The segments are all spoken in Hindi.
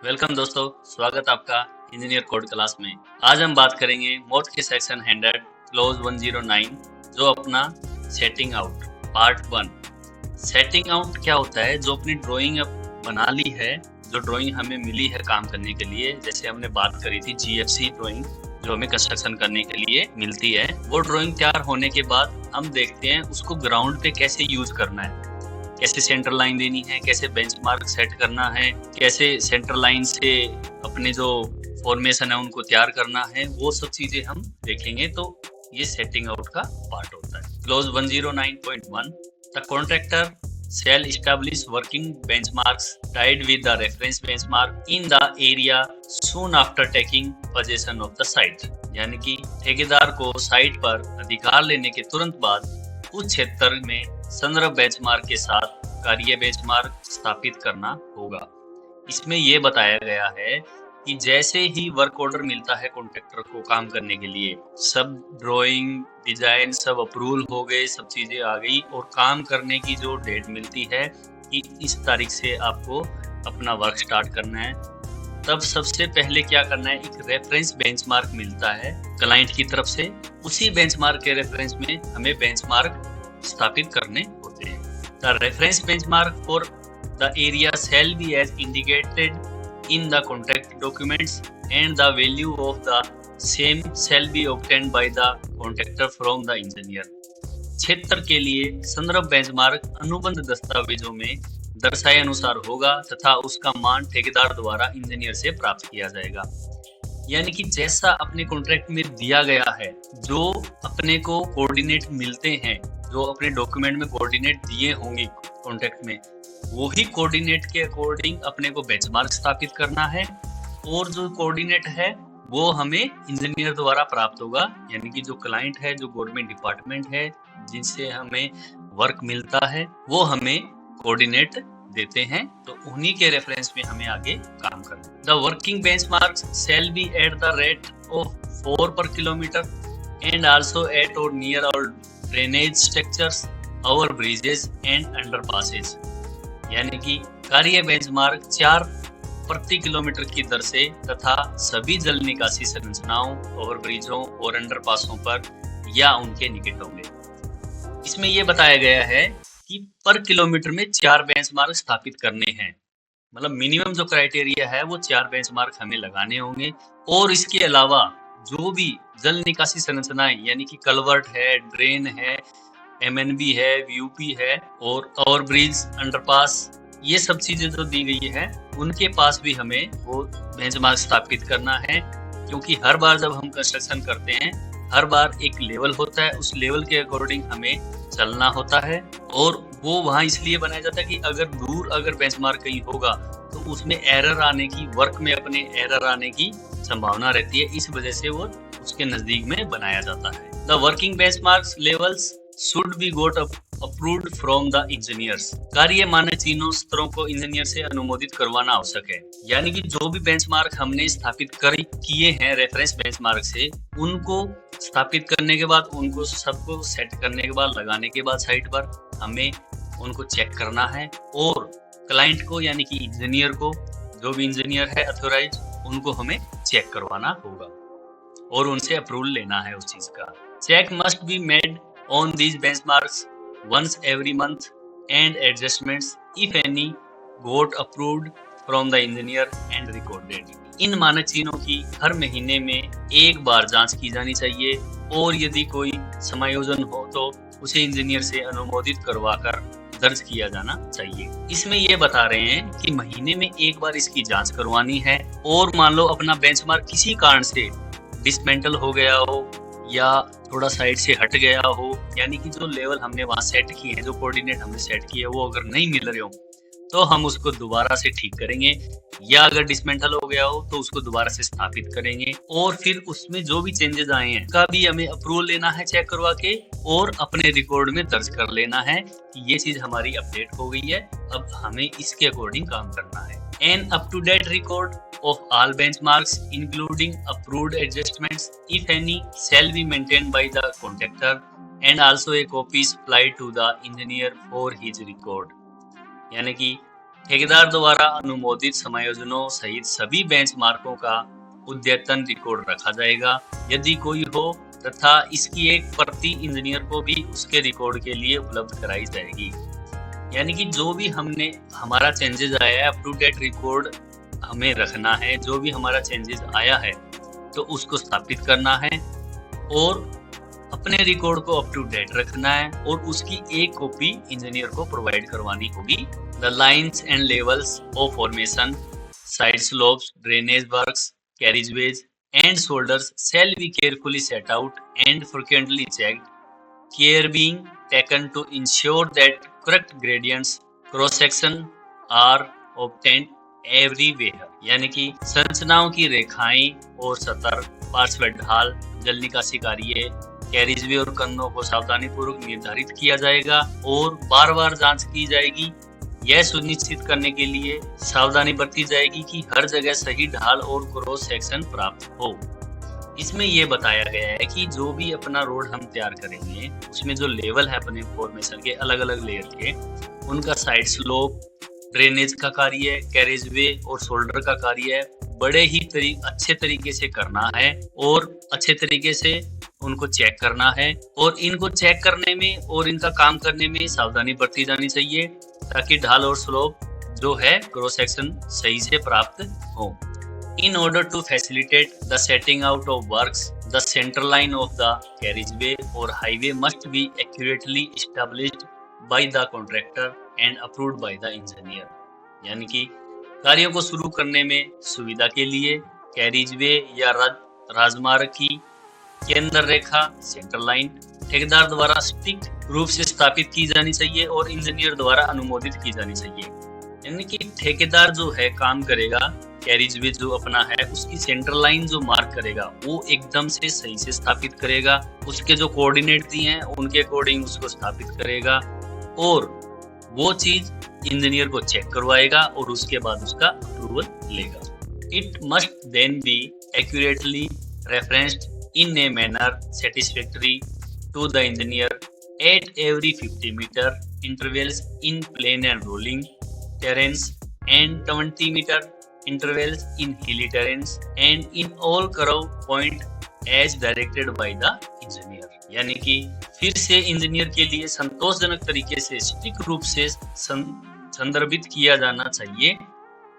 वेलकम दोस्तों, स्वागत आपका इंजीनियर कोड क्लास में। आज हम बात करेंगे मोड के सेक्शन 100 क्लोज 109 जो अपना setting out part 1। Setting out क्या होता है? जो अपनी ड्राइंग बना ली है, जो ड्राइंग हमें मिली है काम करने के लिए, जैसे हमने बात करी थी GFC ड्राइंग जो हमें कंस्ट्रक्शन करने के लिए मिलती है, वो ड्राइंग तैयार होने के बाद हम देखते हैं उसको ग्राउंड पे कैसे यूज करना है, कैसे सेंटर लाइन देनी है, कैसे बेंचमार्क सेट करना है, कैसे सेंटर लाइन से अपने जो फॉर्मेशन है उनको तैयार करना है, वो सब चीजें हम देखेंगे। तो ये सेटिंग आउट का पार्ट होता है। Close 109.1 the contractor shall establish working benchmarks tied with the reference benchmark in the area soon after taking possession of the site। यानी कि ठेकेदार को साइट पर अधिकार लेने के तुरंत बाद उस क्षेत्र में संदर्भ बेंचमार्क के साथ कार्य बेंचमार्क स्थापित करना होगा। इसमें यह बताया गया है कि जैसे ही वर्क ऑर्डर मिलता है कॉन्ट्रैक्टर को काम करने के लिए, सब ड्राइंग डिजाइन सब अप्रूवल हो गए, सब चीजें आ गई और काम करने की जो डेट मिलती है कि इस तारीख से आपको अपना वर्क स्टार्ट करना है, तब सबसे पहले क्या करना है, एक रेफरेंस बेंचमार्क मिलता है क्लाइंट की तरफ से। उसी बेंचमार्क के रेफरेंस में हमें बेंचमार्क स्थापित करने होते हैं। The reference benchmark for the area shall be as indicated in the contract documents and the value of the same shall be obtained by the contractor from the engineer। क्षेत्र के लिए संदर्भ बेंचमार्क अनुबंध दस्तावेजों में दर्शाए अनुसार होगा तथा उसका मान ठेकेदार द्वारा इंजीनियर से प्राप्त किया जाएगा। यानी कि जैसा अपने कॉन्ट्रैक्ट में दिया गया है, जो अपने को कोऑर्डिनेट मिलते हैं, जो अपने डॉक्यूमेंट में कोऑर्डिनेट दिए होंगे कॉन्ट्रैक्ट में, वही कोऑर्डिनेट के अकॉर्डिंग अपने को बेंचमार्क स्थापित करना है और जो कोऑर्डिनेट है वो हमें इंजीनियर द्वारा प्राप्त होगा। यानी कि जो क्लाइंट है, जो गवर्नमेंट डिपार्टमेंट है जिनसे हमें वर्क मिलता है, वो हमें कोऑर्डिनेट देते हैं, तो उन्हीं के रेफरेंस में हमें आगे काम करना है। The working benchmarks shall be at the rate of 4 per kilometer and also at or near our drainage structures, our bridges and underpasses। यानी कि कार्य बेंचमार्क 4 प्रति किलोमीटर की दर से तथा सभी जल निकासी संरचनाओं, ओवरब्रिजों और अंडरपासों पर या उनके निकट होंगे। इसमें यह बताया गया है कि पर किलोमीटर में 4 बेंचमार्क स्थापित करने हैं। मतलब मिनिमम जो क्राइटेरिया है वो 4 बेंचमार्क हमें लगाने होंगे। और इसके अलावा जो भी जल निकासी संरचनाएं, यानी कि कलवर्ट है, ड्रेन है, MNB है, VUP है और ओवरब्रिज, अंडरपास, ये सब चीजें जो दी गई है उनके पास भी हमें वो बेंचमार्क स्थापित करना है। क्योंकि हर बार जब हम कंस्ट्रक्शन करते हैं, हर बार एक लेवल होता है, उस लेवल के अकॉर्डिंग हमें चलना होता है और वो वहाँ इसलिए बनाया जाता है कि अगर बेंचमार्क कहीं होगा तो उसमें एरर आने की, वर्क में अपने एरर आने की संभावना रहती है। इस वजह से वो उसके नजदीक में बनाया जाता है। The working benchmarks levels should be got approved from the engineers। कार्य मानक तीनों स्तरों को इंजीनियर से अनुमोदित करवाना आवश्यक है। यानी कि जो भी बेंचमार्क हमने स्थापित किए हैं रेफरेंस बेंचमार्क से, उनको स्थापित करने के बाद, उनको सबको सेट करने के बाद, लगाने के बाद साइट पर हमें उनको चेक करना है और क्लाइंट को, यानी कि इंजीनियर को, जो भी इंजीनियर है अथोराइज, उनको हमें चेक करवाना होगा और उनसे अप्रूवल लेना है उस चीज का। Check must be made on these benchmarks once every month and adjustments if any got approved from the engineer and recorded। इन मानक चिन्हों की हर महीने में एक बार जांच की जानी चाहिए और यदि कोई समायोजन हो तो उसे इंजीनियर से अनुमोदित करवाकर दर्ज किया जाना चाहिए। इसमें ये बता रहे हैं कि महीने में एक बार इसकी जांच करवानी है और मान लो अपना बेंचमार्क किसी कारण से डिसमेंटल हो गया हो या थोड़ा साइड से हट गया हो, यानी कि जो लेवल हमने वहां सेट किए हैं, जो कोऑर्डिनेट हमने सेट किए हैं, वो अगर नहीं मिल रहे हो तो हम उसको दोबारा से ठीक करेंगे, या अगर डिसमेंटल हो गया हो तो उसको दोबारा से स्थापित करेंगे और फिर उसमें जो भी चेंजेस आए हैं का भी हमें अप्रूवल लेना है चेक करवा के और अपने रिकॉर्ड में दर्ज कर लेना है कि ये चीज हमारी अपडेट हो गई है, अब हमें इसके अकॉर्डिंग काम करना है। An up to date record of all benchmarks including approved adjustments if any shall be maintained by the contractor and also a copy supplied to the engineer for his record। यानी कि ठेकेदार द्वारा अनुमोदित समायोजनों सहित सभी बेंचमार्कों का अद्यतन रिकॉर्ड रखा जाएगा यदि कोई हो, तथा इसकी एक प्रति इंजीनियर को भी उसके रिकॉर्ड के लिए उपलब्ध कराई जाएगी। यानी कि जो भी हमारा चेंजेस आया है, अप टू डेट रिकॉर्ड हमें रखना है। जो भी हमारा चेंजेस आया है तो उसको स्थापित करना है और अपने रिकॉर्ड को अप टू डेट रखना है और उसकी एक कॉपी इंजीनियर को प्रोवाइड करवानी होगी। The lines and levels of formation, side slopes, drainage works, carriageways and shoulders shall be carefully set out and frequently checked, care being taken to ensure that correct gradients cross section are obtained everywhere। यानी कि संरचनाओं की रेखाएं और सतह, पार्श्व ढाल, जल निकासी कार्य, कैरिजवे और कन्नों को सावधानी पूर्वक निर्धारित किया जाएगा और बार बार जांच की जाएगी। यह सुनिश्चित करने के लिए सावधानी बरती जाएगी कि हर जगह सही ढाल और क्रॉस सेक्शन प्राप्त हो। इसमें यह बताया गया है कि जो भी अपना रोड हम तैयार करेंगे उसमें जो लेवल है अपने फॉर्मेशन के अलग अलग लेयर के, उनका साइड स्लोप, ड्रेनेज का कार्य, कैरेजवे और शोल्डर का कार्य बड़े ही अच्छे तरीके से करना है और अच्छे तरीके से उनको चेक करना है। और इनको चेक करने में और इनका काम करने में सावधानी बरती जानी चाहिए ताकि ढाल और स्लोप जो है क्रॉस सेक्शन सही से प्राप्त हो। In order to facilitate the setting out of works, the center line of the carriageway or highway must be accurately established by the contractor and approved by the engineer। यानी कि कार्यों को शुरू करने में सुविधा के लिए कैरिजवे या राजमार्ग की केंद्र रेखा, सेंटर लाइन ठेकेदार द्वारा स्ट्रिक्ट रूप से स्थापित की जानी चाहिए और इंजीनियर द्वारा अनुमोदित की जानी चाहिए। यानी कि ठेकेदार जो है काम करेगा, कैरिजवे जो अपना है उसकी सेंटर लाइन जो मार्क करेगा वो एकदम से सही से स्थापित करेगा, उसके जो कोऑर्डिनेट दिए हैं उनके अकॉर्डिंग उसको स्थापित करेगा और वो चीज इंजीनियर को चेक करवाएगा और उसके बाद उसका अप्रूवल लेगा। It must then be accurately referenced in a manner satisfactory to the engineer at every 50 meter intervals in plain and rolling terrains and 20 meter intervals in hilly terrains and in all curve point as directed by the engineer। यानी कि फिर से इंजीनियर के लिए संतोषजनक तरीके से स्ट्रिक्ट रूप से संदर्भित किया जाना चाहिए।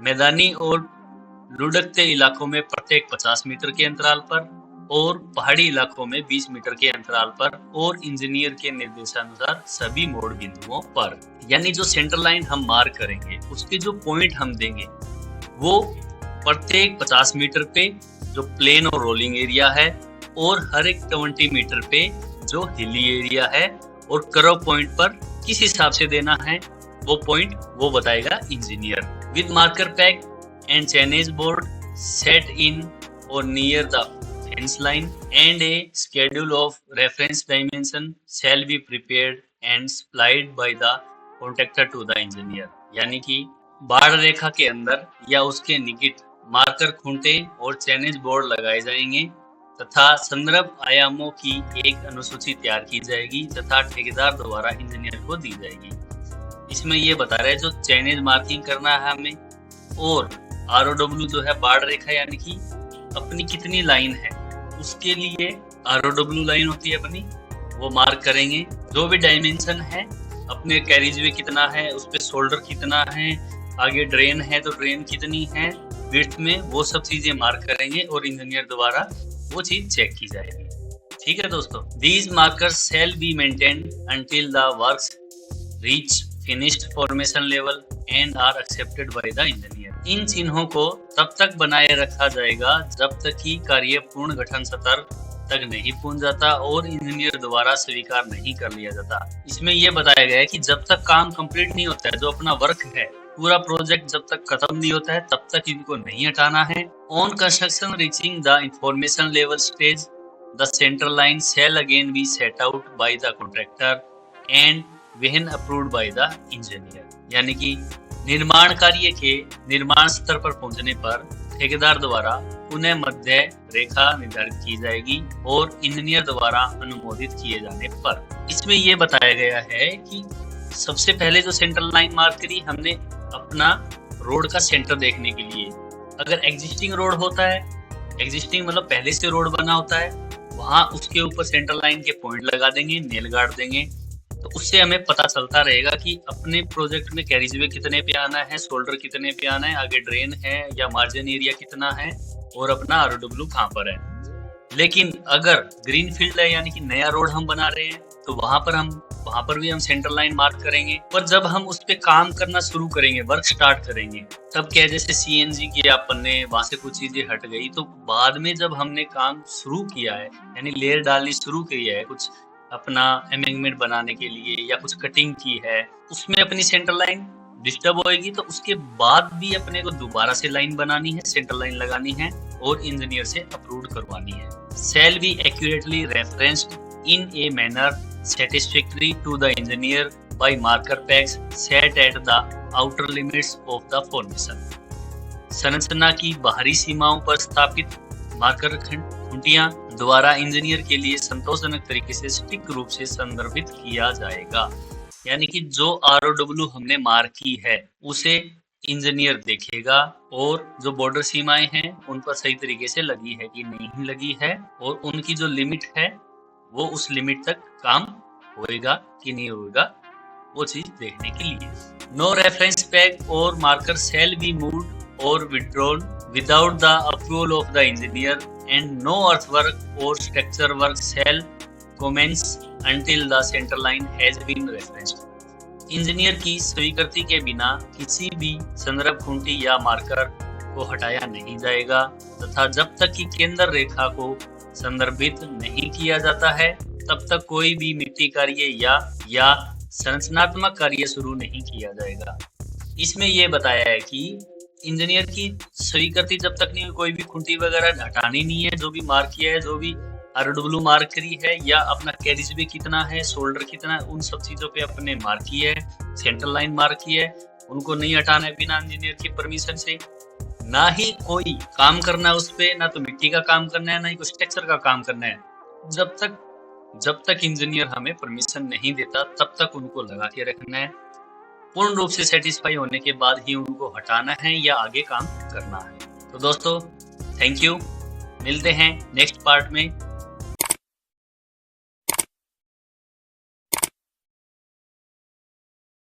मैदानी और लुढ़कते इलाकों में प्रत्येक 50 मीटर के अंतराल पर और पहाड़ी इलाकों में 20 मीटर के अंतराल पर और इंजीनियर के निर्देशानुसार सभी मोड़ बिंदुओं पर। यानी जो सेंटर लाइन हम मार्क करेंगे उसके जो पॉइंट हम देंगे वो प्रत्येक 50 मीटर पे जो प्लेन और रोलिंग एरिया है और हर एक 20 मीटर पे जो हिली एरिया है और कर्व पॉइंट पर किस हिसाब से देना है वो पॉइंट वो बताएगा engineer. With marker peg and chainage board set in or near the fence line and a schedule of reference dimension shall be prepared and supplied by the contractor to the engineer। यानी कि बाढ़ रेखा के अंदर या उसके निकट मार्कर खूंटे और चेनेज बोर्ड लगाए जाएंगे तथा संदर्भ आयामों की एक अनुसूची तैयार की जाएगी तथा ठेकेदार द्वारा इंजीनियर को दी जाएगी। इसमें ये बता रहे हैं जो चेनेज मार्किंग करना है हमें और ROW जो है बाढ़ रेखा यानी कि अपनी कितनी लाइन है उसके लिए ROW लाइन होती है अपनी, वो मार्क करेंगे। जो भी डायमेंशन है अपने कैरिजवे कितना है, उस पे शोल्डर कितना है, आगे ड्रेन है तो ड्रेन कितनी है विड्थ में, वो सब चीजें मार्क करेंगे और इंजीनियर द्वारा वो चीज चेक की जाएगी। ठीक है दोस्तों, these markers shall be maintained until the works reach finished formation level and are accepted by the engineer. इन चिन्हों को तब तक बनाए रखा जाएगा जब तक कि कार्य पूर्ण गठन स्तर तक नहीं पहुंच जाता और इंजीनियर द्वारा स्वीकार नहीं कर लिया जाता। इसमें यह बताया गया है कि जब तक काम कंप्लीट नहीं होता है, जो अपना वर्क है पूरा प्रोजेक्ट जब तक खत्म नहीं होता है तब तक इनको नहीं हटाना है। On construction reaching the information level stage the centre line shall again be set out by the contractor and when approved by the engineer. यानी कि निर्माण कार्य के निर्माण स्तर पर पहुंचने पर ठेकेदार द्वारा पुनः मध्य रेखा निर्धारित की जाएगी और इंजीनियर द्वारा अनुमोदित किए जाने पर। इसमें यह बताया गया है कि सबसे पहले जो सेंट्रल लाइन मार्क करी हमने अपना रोड का सेंटर देखने के लिए। अगर एग्जिस्टिंग रोड होता है, एग्जिस्टिंग मतलब पहले से रोड बना होता है, वहां उसके ऊपर सेंटर लाइन के पॉइंट लगा देंगे, नेल गाड़ देंगे, तो उससे हमें पता चलता रहेगा कि अपने प्रोजेक्ट में कैरिजवे कितने पे आना है, शोल्डर कितने पे आना है, आगे ड्रेन है या मार्जिन एरिया कितना है और अपना ROW कहाँ पर है। लेकिन अगर ग्रीन फील्ड है यानी कि नया रोड हम बना रहे हैं, तो वहां पर भी हम सेंटर लाइन मार्क करेंगे। पर जब हम उस पे काम करना शुरू करेंगे, वर्क स्टार्ट करेंगे, तब क्या, जैसे CNG किया अपन ने, वहां से कुछ चीजें हट गई, तो बाद में जब हमने काम शुरू किया है यानी लेयर डालनी शुरू की है, कुछ अपना एमेंगमेंट बनाने के लिए या कुछ कटिंग की है, उसमें अपनी सेंटर लाइन डिस्टर्ब होएगी, तो उसके बाद भी अपने को दोबारा से लाइन बनानी है, सेंटर लाइन लगानी है और इंजीनियर से अप्रूव करवानी है। Shall be accurately referenced in a manner satisfactory to the engineer by marker pegs set at the outer limits of the formation। संरचना की बाहरी सीमाओं पर स्थापित मार्कर खूंटियां द्वारा इंजीनियर के लिए संतोषजनक तरीके से सटीक रूप से संदर्भित किया जाएगा। यानी कि जो ROW हमने मार्क की है उसे इंजीनियर देखेगा और जो बॉर्डर सीमाएं हैं उन पर सही तरीके से लगी है कि नहीं लगी है, और उनकी जो लिमिट है वो उस लिमिट तक काम होएगा कि नहीं होएगा, वो चीज देखने के लिए। No reference peg or marker shall be moved or withdrawn without the approval of the engineer and no earthwork or structure work shall commence until the center line has been referenced। Engineer की स्वीकृति के बिना किसी भी संदर्भ खूंटी या मार्कर को हटाया नहीं जाएगा तथा जब तक कि केंद्र रेखा को संदर्भित नहीं किया जाता है तब तक कोई भी मिट्टी कार्य या संरचनात्मक कार्य शुरू नहीं किया जाएगा। इसमें यह बताया है कि इंजीनियर की स्वीकृति जब तक नहीं, कोई भी खूंटी वगैरह हटानी नहीं है, जो भी मार्क किया है, जो भी ROW मार्क करी है या अपना कैरिजवे कितना है, शोल्डर कितना है, उन सब चीजों पे अपने मार्क की है, सेंटर लाइन मार्क की है, उनको नहीं हटाना है बिना इंजीनियर की परमिशन से। ना ही कोई काम करना है उस पे, ना तो मिट्टी का काम करना है, ना ही कोई स्ट्रक्चर का काम करना है। जब तक इंजीनियर हमें परमिशन नहीं देता तब तक उनको लगा के रखना है। पूर्ण रूप से सेटिस्फाई होने के बाद ही उनको हटाना है या आगे काम करना है। तो दोस्तों, थैंक यू। मिलते हैं नेक्स्ट पार्ट में।